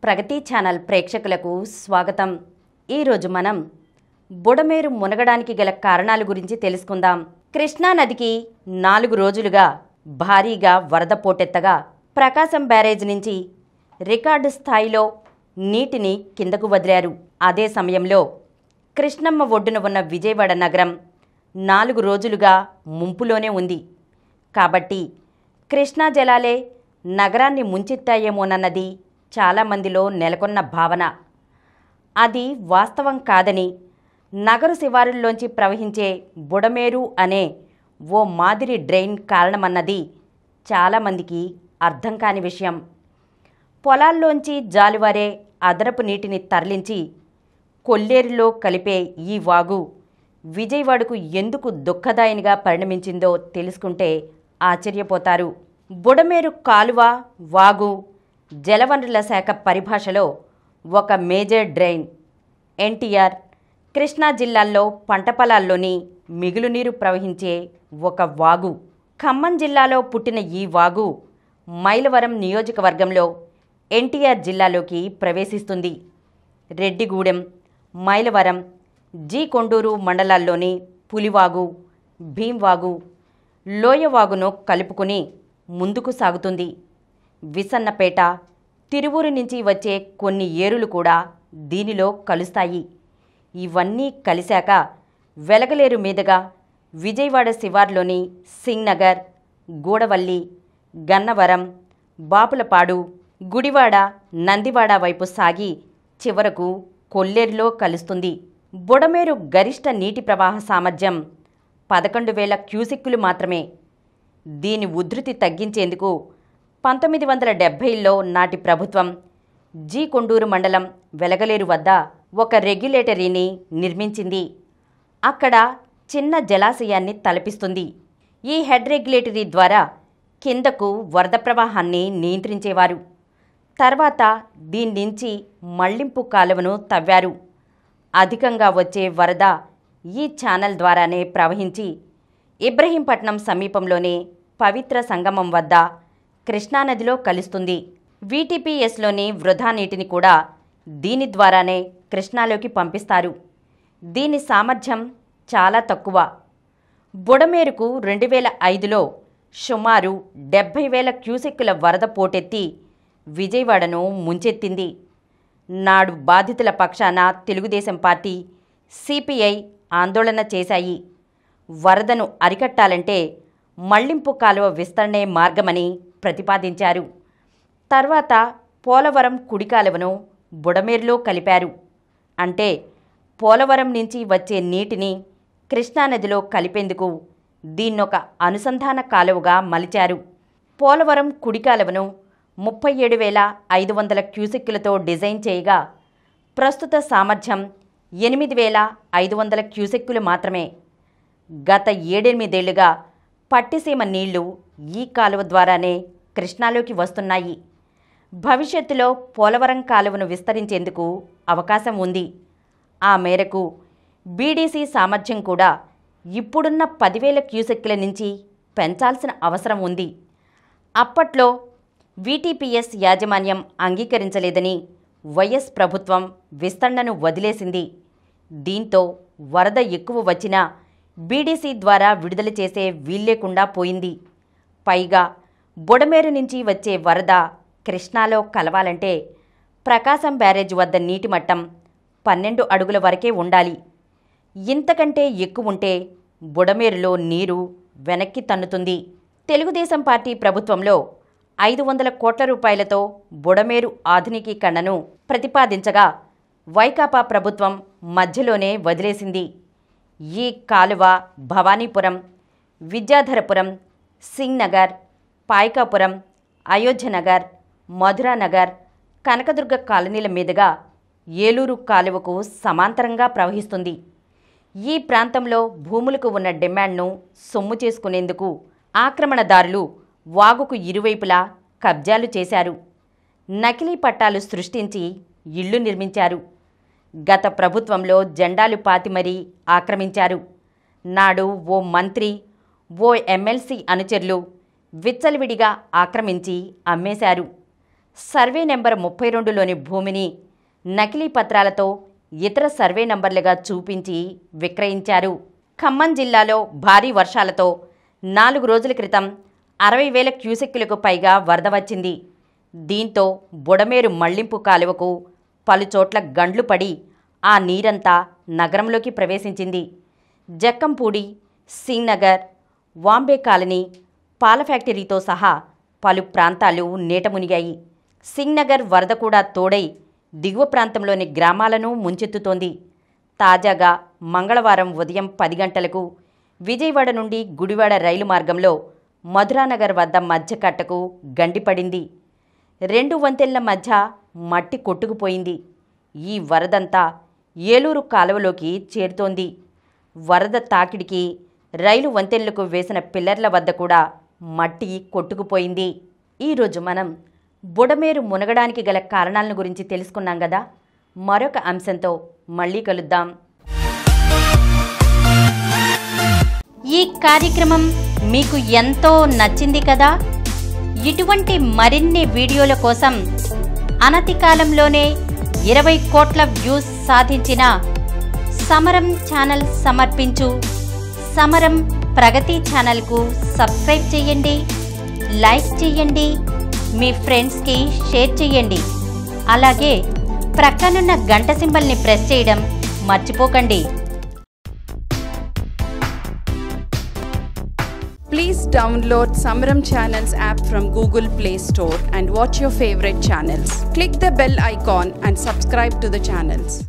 ప్రగతి channel ప్రేక్షకులకు స్వాగతం. ఈరోజు మనం బుడమేరు మునగడానికి గల కారణాల గురించి తెలుసుకుందాం. కృష్ణా నదికి 4 రోజులుగా భారీగా వరద పోటెత్తగా ప్రకాశం బ్యారేజ్ నుంచి రికార్డు స్థాయిలో నీటిని కిందకు వదిలారు. అదే సమయంలో కృష్ణమ్మ ఒడ్డున ఉన్న విజయవాడ నగరం 4 రోజులుగా ముంపులోనే ఉంది. కాబట్టి కృష్ణా జలాలే నగరాన్ని ముంచెత్తాయేమోనన్నది చాలామందిలో నెలకొన్న భావన. అది వాస్తవం కాదని, నగరు శివారుల్లోంచి ప్రవహించే బుడమేరు అనే ఓ మాదిరి డ్రైన్ కారణమన్నది చాలామందికి అర్థం కాని విషయం. పొలాల్లోంచి జాలువారే అదనపు నీటిని తరలించి కొల్లేరులో కలిపే ఈ వాగు విజయవాడకు ఎందుకు దుఃఖదాయినిగా పరిణమించిందో తెలుసుకుంటే ఆశ్చర్యపోతారు. బుడమేరు కాలువ, వాగు జలవనరుల శాఖ పరిభాషలో ఒక మేజర్ డ్రైన్. ఎన్టీఆర్, కృష్ణా జిల్లాల్లో పంట పొలాల్లోని మిగులునీరు ప్రవహించే ఒక వాగు. ఖమ్మం జిల్లాలో పుట్టిన ఈ వాగు మైలవరం నియోజకవర్గంలో ఎన్టీఆర్ జిల్లాలోకి ప్రవేశిస్తుంది. రెడ్డిగూడెం, మైలవరం, జి కొండూరు మండలాల్లోని పులివాగు, భీంవాగు, లోయవాగును కలుపుకుని ముందుకు సాగుతుంది. విసన్నపేట, తిరువూరు నుంచి వచ్చే కొన్ని ఏరులు కూడా దీనిలో కలుస్తాయి. ఇవన్నీ కలిశాక వెలగలేరు మీదుగా విజయవాడ శివార్లోని సింగ్నగర్, గూడవల్లి, గన్నవరం, బాపులపాడు, గుడివాడ, నందివాడ వైపు సాగి చివరకు కొల్లేరులో కలుస్తుంది. బుడమేరు గరిష్ట నీటి ప్రవాహ సామర్థ్యం 11,000 క్యూసెక్కులు మాత్రమే. దీని ఉధృతి తగ్గించేందుకు 1970లో నాటి ప్రభుత్వం జి కొండూరు మండలం వెలగలేరు వద్ద ఒక రెగ్యులేటరీని నిర్మించింది. అక్కడ చిన్న జలాశయాన్ని తలపిస్తుంది. ఈ హెడ్ రెగ్యులేటరీ ద్వారా కిందకు వరద ప్రవాహాన్ని నియంత్రించేవారు. తర్వాత దీని నుంచి మళ్లింపు కాలువను తవ్వారు. అధికంగా వచ్చే వరద ఈ ఛానల్ ద్వారానే ప్రవహించి ఇబ్రహీంపట్నం సమీపంలోనే పవిత్ర సంగమం వద్ద కృష్ణానదిలో కలుస్తుంది. వీటీపీఎస్లోని వృధా నీటిని కూడా దీని ద్వారానే కృష్ణాలోకి పంపిస్తారు. దీని సామర్థ్యం చాలా తక్కువ. బుడమేరుకు 2005లో సుమారు 70,000 క్యూసెక్కుల వరద పోటెత్తి విజయవాడను ముంచెత్తింది. నాడు బాధితుల పక్షాన తెలుగుదేశం పార్టీ, సిపిఐ ఆందోళన చేశాయి. వరదను అరికట్టాలంటే మళ్లింపు కాలువ విస్తరణే మార్గమని ప్రతిపాదించారు. తర్వాత పోలవరం కుడి కాలువను బుడమేరులో కలిపారు. అంటే పోలవరం నుంచి వచ్చే నీటిని కృష్ణానదిలో కలిపేందుకు దీన్నొక అనుసంధాన కాలువగా మలిచారు. పోలవరం కుడి కాలువను 37,500 క్యూసెక్కులతో డిజైన్ చేయగా ప్రస్తుత సామర్థ్యం 8,500 క్యూసెక్కులు మాత్రమే. గత 7-8 ఏళ్లుగా పట్టిసీమ నీళ్లు ఈ కాలువ ద్వారానే కృష్ణాలోకి వస్తున్నాయి. భవిష్యత్తులో పోలవరం కాలువను విస్తరించేందుకు అవకాశం ఉంది. ఆ మేరకు బీడీసీ సామర్థ్యం కూడా ఇప్పుడున్న 10,000 క్యూసెక్కుల నుంచి పెంచాల్సిన అవసరం ఉంది. అప్పట్లో వీటీపీఎస్ యాజమాన్యం అంగీకరించలేదని వైఎస్ ప్రభుత్వం విస్తరణను వదిలేసింది. దీంతో వరద ఎక్కువ వచ్చినా బీడీసీ ద్వారా విడుదల చేసే వీల్లేకుండా పోయింది. పైగా బుడమేరు నుంచి వచ్చే వరద కృష్ణాలో కలవాలంటే ప్రకాశం బ్యారేజ్ వద్ద నీటి మట్టం 12 అడుగుల వరకే ఉండాలి. ఇంతకంటే ఎక్కువుంటే బుడమేరులో నీరు వెనక్కి తన్నుతుంది. తెలుగుదేశం పార్టీ ప్రభుత్వంలో 500 కోట్ల రూపాయలతో బుడమేరు ఆధునికీకరణను ప్రతిపాదించగా వైకాపా ప్రభుత్వం మధ్యలోనే వదిలేసింది. ఈ కాలువ భవానీపురం, విద్యాధరపురం, సింగ్నగర్, పాయకాపురం, అయోధ్యనగర్, మధురానగర్, కనకదుర్గ కాలనీల మీదుగా ఏలూరు కాలువకు సమాంతరంగా ప్రవహిస్తుంది. ఈ ప్రాంతంలో భూములకు ఉన్న డిమాండ్ను సొమ్ము చేసుకునేందుకు ఆక్రమణదారులు వాగుకు ఇరువైపులా కబ్జాలు చేశారు. నకిలీ పట్టాలు సృష్టించి ఇళ్లు నిర్మించారు. గత ప్రభుత్వంలో జెండాలు పాతి మరీ ఆక్రమించారు. నాడు ఓ మంత్రి, ఓ ఎమ్మెల్సీ అనుచరులు విచ్చలవిడిగా ఆక్రమించి అమ్మేశారు. సర్వే నెంబర్ 32లోని భూమిని నకిలీ పత్రాలతో ఇతర సర్వే నంబర్లుగా చూపించి విక్రయించారు. ఖమ్మం జిల్లాలో భారీ వర్షాలతో 4 రోజుల క్రితం 60,000 క్యూసెక్కులకు పైగా వరద వచ్చింది. దీంతో బుడమేరు మళ్లింపు కాలువకు పలుచోట్ల గండ్లు పడి ఆ నీరంతా నగరంలోకి ప్రవేశించింది. జక్కంపూడి, సింగ్నగర్, వాంబే కాలనీ, పాల ఫ్యాక్టరీతో సహా పలు ప్రాంతాలు నీట మునిగాయి. సింగ్నగర్ వరద కూడా తోడై దిగువ ప్రాంతంలోని గ్రామాలను ముంచెత్తుతోంది. తాజాగా మంగళవారం ఉదయం 10 గంటలకు విజయవాడ నుండి గుడివాడ రైలు మార్గంలో మధురానగర్ వద్ద మధ్యకట్టకు గండిపడింది. 2 వంతెనల మధ్య మట్టి కొట్టుకుపోయింది. ఈ వరదంతా ఏలూరు కాలువలోకి చేరుతోంది. వరద తాకిడికి రైలు వంతెనలకు వేసిన పిల్లర్ల వద్ద కూడా మట్టి కొట్టుకుపోయింది. ఈరోజు మనం బుడమేరు మునగడానికి గల కారణాలను గురించి తెలుసుకున్నాం కదా. మరొక అంశంతో మళ్ళీ కలుద్దాం. ఈ కార్యక్రమం మీకు ఎంతో నచ్చింది కదా. ఇటువంటి మరిన్ని వీడియోల కోసం అనతి కాలంలోనే 20 కోట్ల వ్యూస్ సాధించిన సమరం ఛానల్ సమర్పించు సమరం ప్రగతి ఛానల్కు సబ్స్క్రైబ్ చేయండి, లైక్ చేయండి, మీ ఫ్రెండ్స్కి షేర్ చేయండి. అలాగే ప్రక్కనున్న గంట సింబల్ని ప్రెస్ చేయడం మర్చిపోకండి. Please download Samaram Channels app from Google Play Store and watch your favorite channels. Click the bell icon and subscribe to the channels.